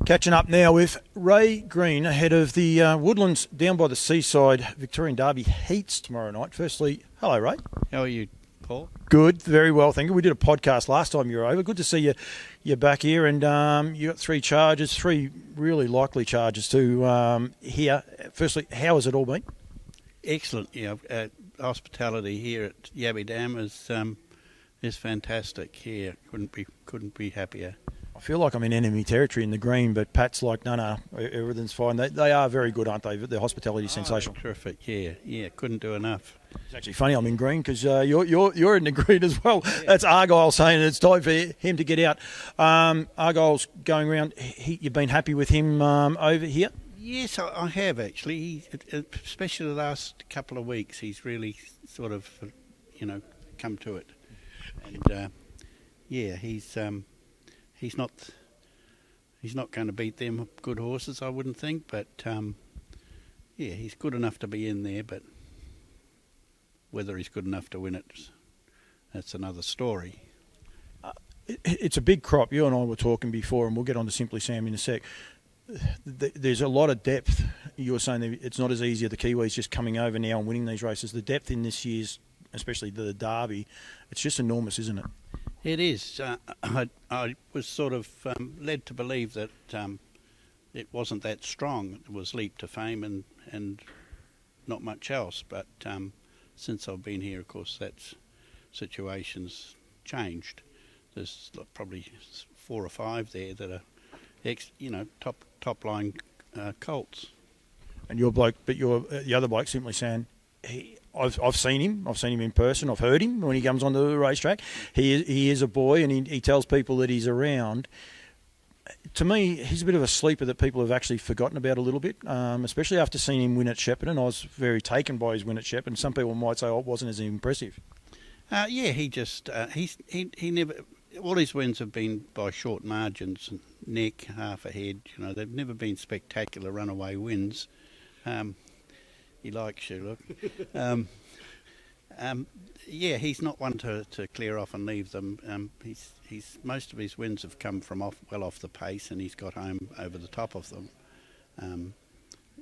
Catching up now with Ray Green ahead of the Woodlands Down by the Seaside Victorian Derby heats tomorrow night. Firstly, hello Ray. How are you, Paul? Good, very well, thank you. We did a podcast last time you were over. Good to see you're back here, and you got three really likely charges to hear. Firstly, how has it all been? Excellent. Hospitality here at Yabby Dam is fantastic here. Couldn't be happier. I feel like I'm in enemy territory in the green, but Pat's like, no, everything's fine. They are very good, aren't they? Their hospitality is sensational. Terrific, yeah, couldn't do enough. It's actually funny I'm in green because you're in the green as well. Yeah. That's Argyle saying it's time for him to get out. Argyle's going around. You've been happy with him over here? Yes, I have actually. Especially the last couple of weeks, he's really sort of, come to it. And he's not going to beat them good horses, I wouldn't think. But he's good enough to be in there. But whether he's good enough to win it, that's another story. It's a big crop. You and I were talking before, and we'll get on to Simply Sam in a sec. There's a lot of depth. You were saying that it's not as easy as the Kiwis just coming over now and winning these races. The depth in this year's, especially the Derby, it's just enormous, isn't it? It is. I was sort of led to believe that it wasn't that strong. It was Leap to Fame and not much else. But since I've been here, of course, that situation's changed. There's probably 4 or 5 there that are top line colts. And your bloke, but the other bloke, Simply Sam, I've seen him. I've seen him in person. I've heard him when he comes onto the racetrack. He is a boy, and he tells people that he's around. To me, he's a bit of a sleeper that people have actually forgotten about a little bit, especially after seeing him win at Shepparton. I was very taken by his win at Shepparton. Some people might say, it wasn't as impressive. He just he never. All his wins have been by short margins, neck, half a head. They've never been spectacular runaway wins. He likes you, look. He's not one to clear off and leave them. He's most of his wins have come from off the pace, and he's got home over the top of them.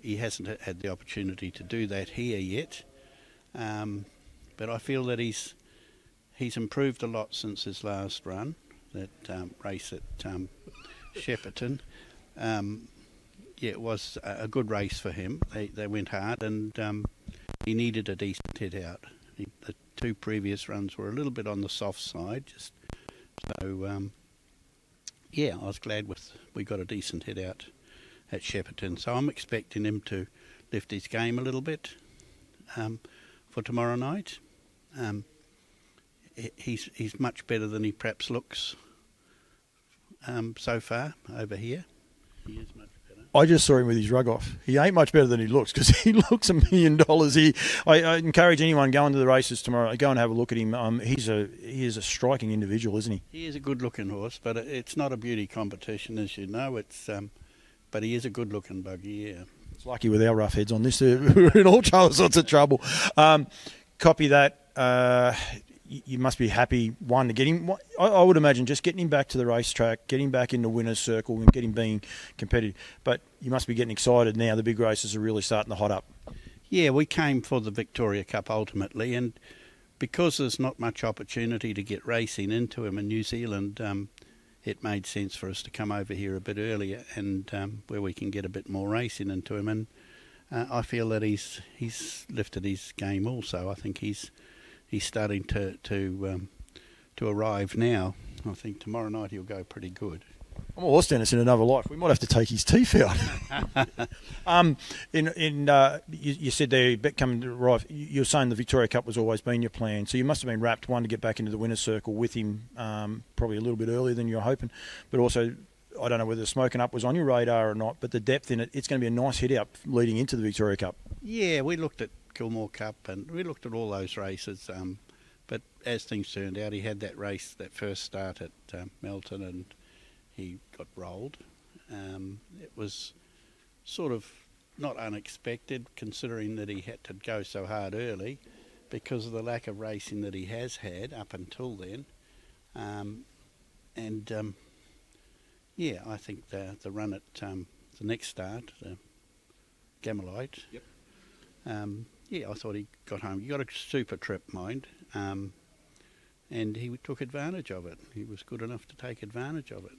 He hasn't had the opportunity to do that here yet, but I feel that he's improved a lot since his last run, that race at Shepparton. It was a good race for him. They went hard, and he needed a decent hit out. The 2 previous runs were a little bit on the soft side. I was glad we got a decent hit out at Shepparton. So I'm expecting him to lift his game a little bit for tomorrow night. He's much better than he perhaps looks so far over here. He is much better. I just saw him with his rug off. He ain't much better than he looks, because he looks $1 million. I encourage anyone going to the races tomorrow, go and have a look at him. He is a striking individual, isn't he? He is a good-looking horse, but it's not a beauty competition, as you know. But he is a good-looking buggy, yeah. It's lucky with our rough heads on this. We're in all sorts of trouble. Copy that. You must be happy, one, to get him. I would imagine just getting him back to the racetrack, getting him back in the winner's circle, and getting him being competitive. But you must be getting excited now. The big races are really starting to hot up. Yeah, we came for the Victoria Cup ultimately, and because there's not much opportunity to get racing into him in New Zealand, it made sense for us to come over here a bit earlier, and where we can get a bit more racing into him. And I feel that he's lifted his game also. I think he's starting to arrive now. I think tomorrow night he'll go pretty good. I'm a horse dentist in another life. We might have to take his teeth out. You said there, coming to arrive, you're saying the Victoria Cup was always been your plan. So you must have been wrapped, one, to get back into the winner's circle with him, probably a little bit earlier than you were hoping. But also, I don't know whether Smoken Up was on your radar or not, but the depth in it, it's going to be a nice hit out leading into the Victoria Cup. Yeah, we looked at Kilmore Cup, and we looked at all those races, but as things turned out, he had that first start at Melton, and he got rolled. It was sort of not unexpected, considering that he had to go so hard early because of the lack of racing that he has had up until then. Yeah, I think the run at the next start, the Gamelite. Yep. Yeah, I thought he got home. He got a super trip, mind, and he took advantage of it. He was good enough to take advantage of it.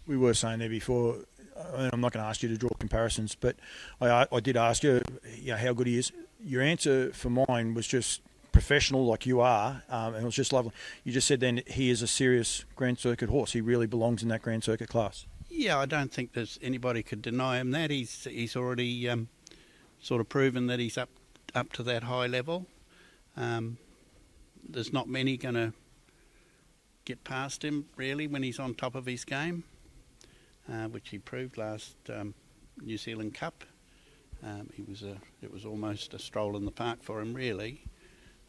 We were saying there before, and I'm not going to ask you to draw comparisons, but I did ask you, how good he is. Your answer for mine was just professional like you are, and it was just lovely. You just said then he is a serious Grand Circuit horse. He really belongs in that Grand Circuit class. Yeah, I don't think there's anybody could deny him that. He's already sort of proven that he's up to that high level. There's not many going to get past him really when he's on top of his game, which he proved last New Zealand Cup. It was almost a stroll in the park for him really.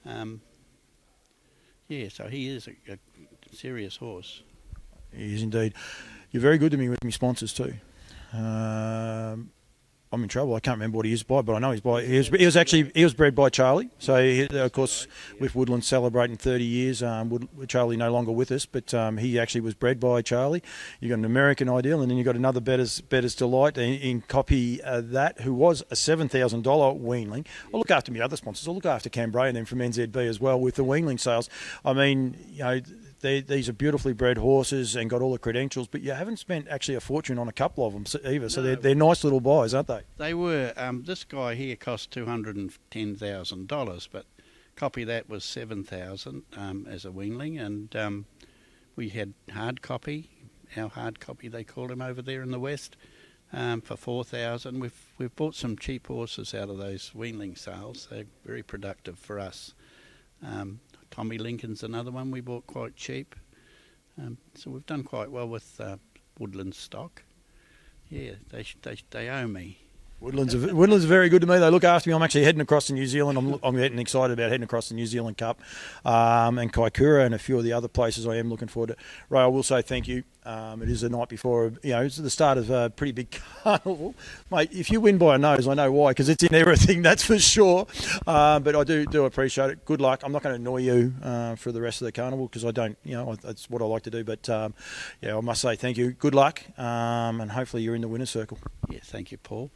So he is a serious horse. He is indeed. You're very good to me with my sponsors too. I'm in trouble. I can't remember what he is by, but I know he's by. He was bred by Charlie. So of course, with Woodlands celebrating 30 years, Charlie no longer with us, but he actually was bred by Charlie. You got an American Ideal, and then you got another Better's Delight in copy that, who was a $7,000 weanling. I'll look after my other sponsors. I'll look after Canberra and then from NZB as well with the weanling sales. I mean, these are beautifully bred horses and got all the credentials, but you haven't spent actually a fortune on a couple of them either. So they're nice little buys, aren't they? They were. This guy here cost $210,000, but copy that was $7,000 as a weanling, and we had hard copy. Our hard copy, they call him over there in the west, for $4,000. We've bought some cheap horses out of those weanling sales. They're very productive for us. Tommy Lincoln's another one we bought quite cheap. So we've done quite well with Woodlands stock. Yeah, they owe me. Woodlands are very good to me. They look after me. I'm actually heading across to New Zealand. I'm getting excited about heading across the New Zealand Cup and Kaikoura and a few of the other places I am looking forward to. Ray, I will say thank you. It is the night before, it's the start of a pretty big carnival. Mate, if you win by a nose, I know why, because it's in everything, that's for sure. But I do appreciate it. Good luck. I'm not going to annoy you for the rest of the carnival because I don't, that's what I like to do. But, I must say thank you. Good luck, and hopefully you're in the winner's circle. Yeah, thank you, Paul.